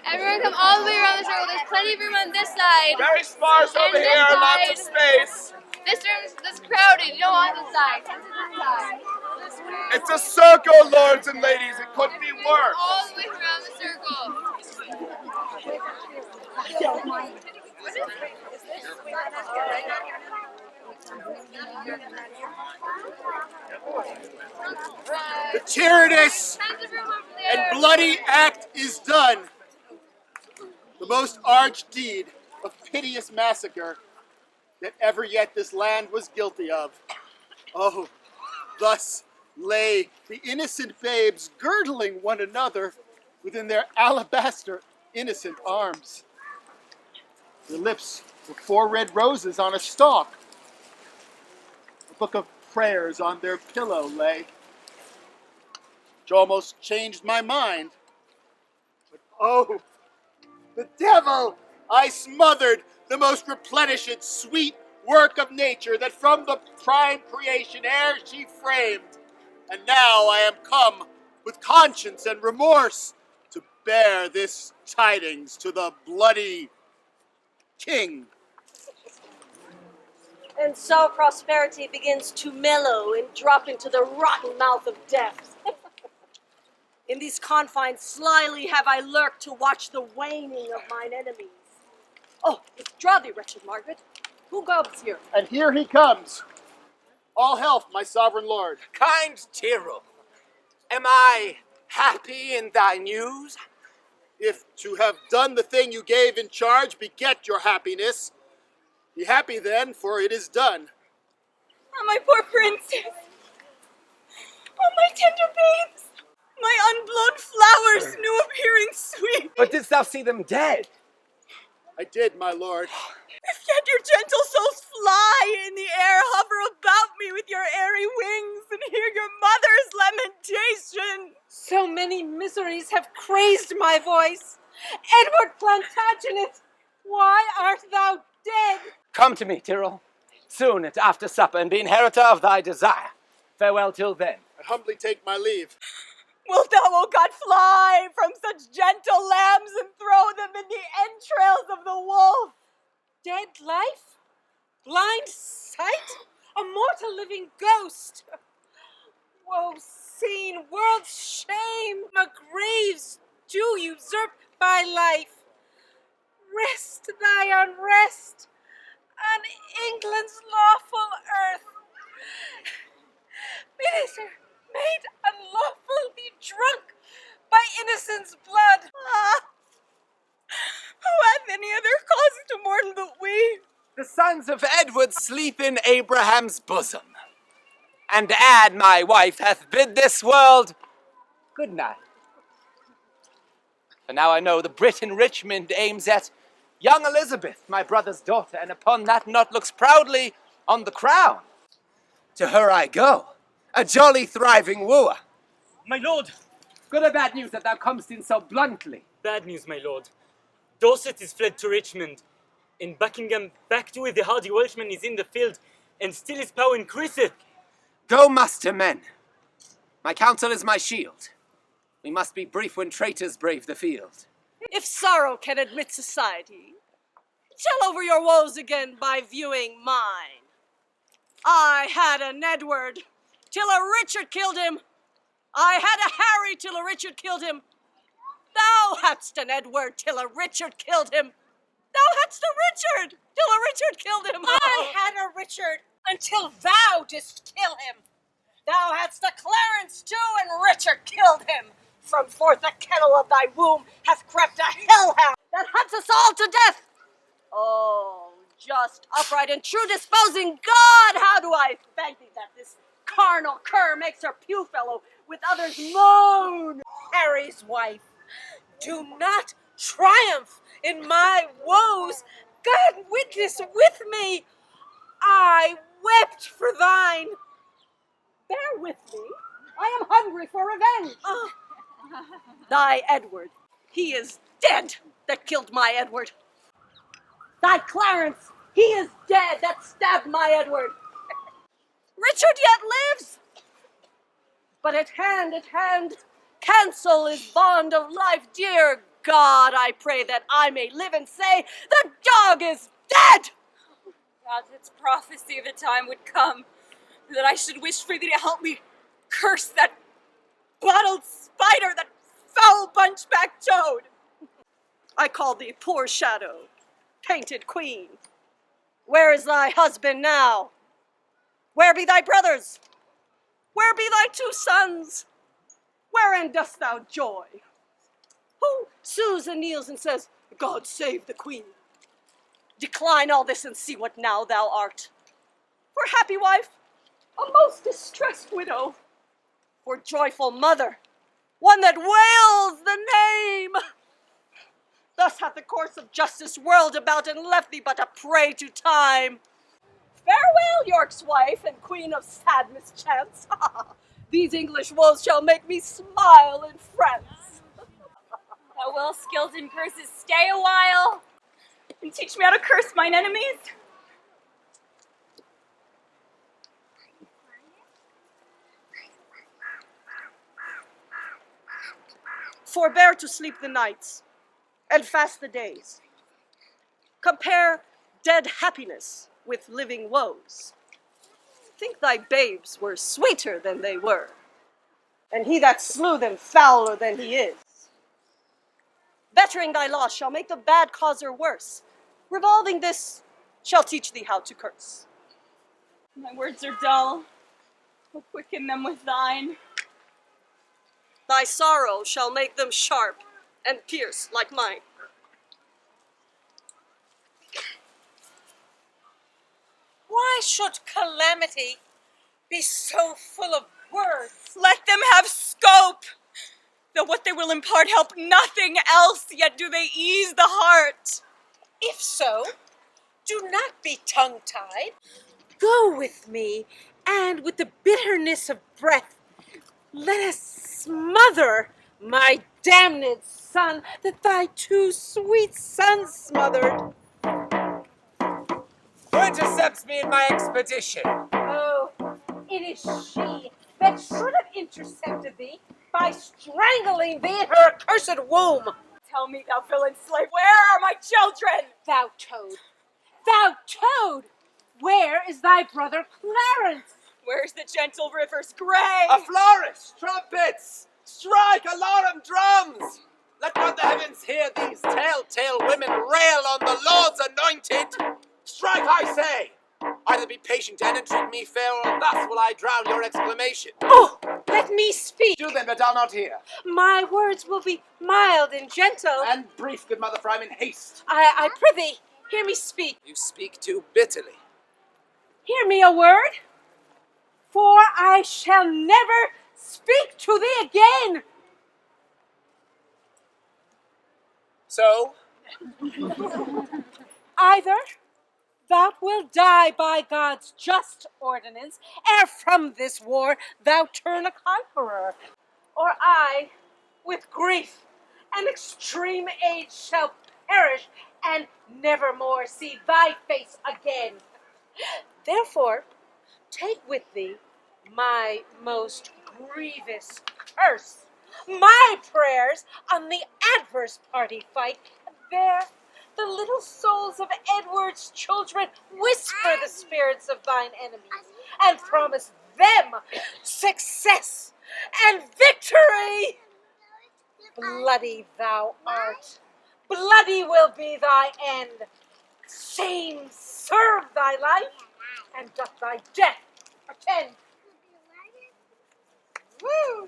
Everyone come all the way around the circle. There's plenty of room on this side. Very sparse over this here, side. lots of space. This crowded. You don't want this side. This side. It's a circle, lords and ladies. It couldn't be worse. All the way around the circle. The tyrannous and bloody act is done. The most arch deed of piteous massacre that ever yet this land was guilty of. Oh, thus lay the innocent babes girdling one another within their alabaster innocent arms. Their lips were 4 red roses on a stalk. A book of prayers on their pillow lay, which almost changed my mind. But oh, the devil! I smothered the most replenished, sweet work of nature that from the prime creation ere she framed. And now I am come with conscience and remorse to bear this tidings to the bloody king. And so prosperity begins to mellow and drop into the rotten mouth of death. In these confines slyly have I lurked to watch the waning of mine enemies. Oh, withdraw thee, wretched Margaret. Who goes here? And here he comes. All health, my sovereign lord. Kind Tyrrell, am I happy in thy news? If to have done the thing you gave in charge beget your happiness, be happy then, for it is done. Oh, my poor princess. Oh, my tender babes. My unblown flowers, new appearing sweet. But didst thou see them dead? I did, my lord. If yet your gentle souls fly in the air, hover about me with your airy wings, and hear your mother's lamentation. So many miseries have crazed my voice. Edward Plantagenet, why art thou dead? Come to me, Tyrrell, soon at after supper, and be inheritor of thy desire. Farewell till then. I humbly take my leave. Wilt thou, O God, fly from such gentle lambs and throw them in the entrails of the wolf? Dead life? Blind sight? A mortal living ghost? Woe seen, world's shame, a grave's due usurped by life. Rest thy unrest on England's lawful earth. Minister, made unlawfully drunk by innocent's blood. Ah, who hath any other cause to mourn but we? The sons of Edward sleep in Abraham's bosom, and Anne, my wife, hath bid this world good night. For now I know the Brit in Richmond aims at young Elizabeth, my brother's daughter, and upon that knot looks proudly on the crown. To her I go, a jolly thriving wooer. My lord! Good or bad news that thou comest in so bluntly? Bad news, my lord. Dorset is fled to Richmond. In Buckingham, back to where the hardy Welshman is in the field, and still his power increaseth. Go muster men. My counsel is my shield. We must be brief when traitors brave the field. If sorrow can admit society, tell over your woes again by viewing mine. I had an Edward till a Richard killed him. I had a Harry till a Richard killed him. Thou hadst an Edward till a Richard killed him. Thou hadst a Richard till a Richard killed him. I had a Richard until thou didst kill him. Thou hadst a Clarence too, and Richard killed him. From forth the kennel of thy womb hath crept a hellhound that hunts us all to death. Oh, just, upright, and true disposing God, how do I thank thee that this carnal cur makes her pew fellow with others moan. Harry's wife, do not triumph in my woes. God witness with me, I wept for thine. Bear with me, I am hungry for revenge. Thy Edward, he is dead that killed my Edward. Thy Clarence, he is dead that stabbed my Edward. Richard yet lives, but at hand, cancel is bond of life dear. God, I pray that I may live and say, the dog is dead! God, its prophecy of the time would come, that I should wish for thee to help me curse that bottled spider, that foul bunchback toad. I call thee poor shadow, painted queen. Where is thy husband now? Where be thy brothers? Where be thy 2 sons? Wherein dost thou joy? Who sues and kneels and says, God save the queen? Decline all this and see what now thou art. For happy wife, a most distressed widow. For joyful mother, one that wails the name. Thus hath the course of justice whirled about and left thee but a prey to time. Farewell, York's wife and queen of sad mischance. These English woes shall make me smile in France. Thou well skilled in curses, stay a while, and teach me how to curse mine enemies. Forbear to sleep the nights, and fast the days. Compare dead happiness with living woes. Think thy babes were sweeter than they were, and he that slew them fouler than he is. Bettering thy loss shall make the bad causer worse. Revolving this shall teach thee how to curse. My words are dull, but quicken them with thine. Thy sorrow shall make them sharp and pierce like mine. Why should calamity be so full of words? Let them have scope, though what they will impart help nothing else, yet do they ease the heart. If so, do not be tongue-tied. Go with me, and with the bitterness of breath, let us smother my damned son that thy 2 sweet sons smothered. Who intercepts me in my expedition? Oh, it is she that should have intercepted thee by strangling thee in her accursed womb. Tell me, thou villain slave, where are my children? Thou toad, where is thy brother Clarence? Where's the gentle river's gray? A flourish, trumpets! Strike alarum drums! Let not the heavens hear these telltale women rail on the Lord's anointed! Strike, I say! Either be patient and entreat me fair, or thus will I drown your exclamation. Oh, let me speak. Do then, but I'll not hear. My words will be mild and gentle. And brief, good mother, for I'm in haste. I prithee, hear me speak. You speak too bitterly. Hear me a word, for I shall never speak to thee again. So? Either thou wilt die by God's just ordinance, ere from this war thou turn a conqueror, or I, with grief and extreme age, shall perish and never more see thy face again. Therefore, take with thee my most grievous curse, my prayers on the adverse party fight, and there the little souls of Edward's children whisper the spirits of thine enemies, and promise them success and victory. Bloody thou art, bloody will be thy end. Shame serve thy life, and doth thy death attend. Woo!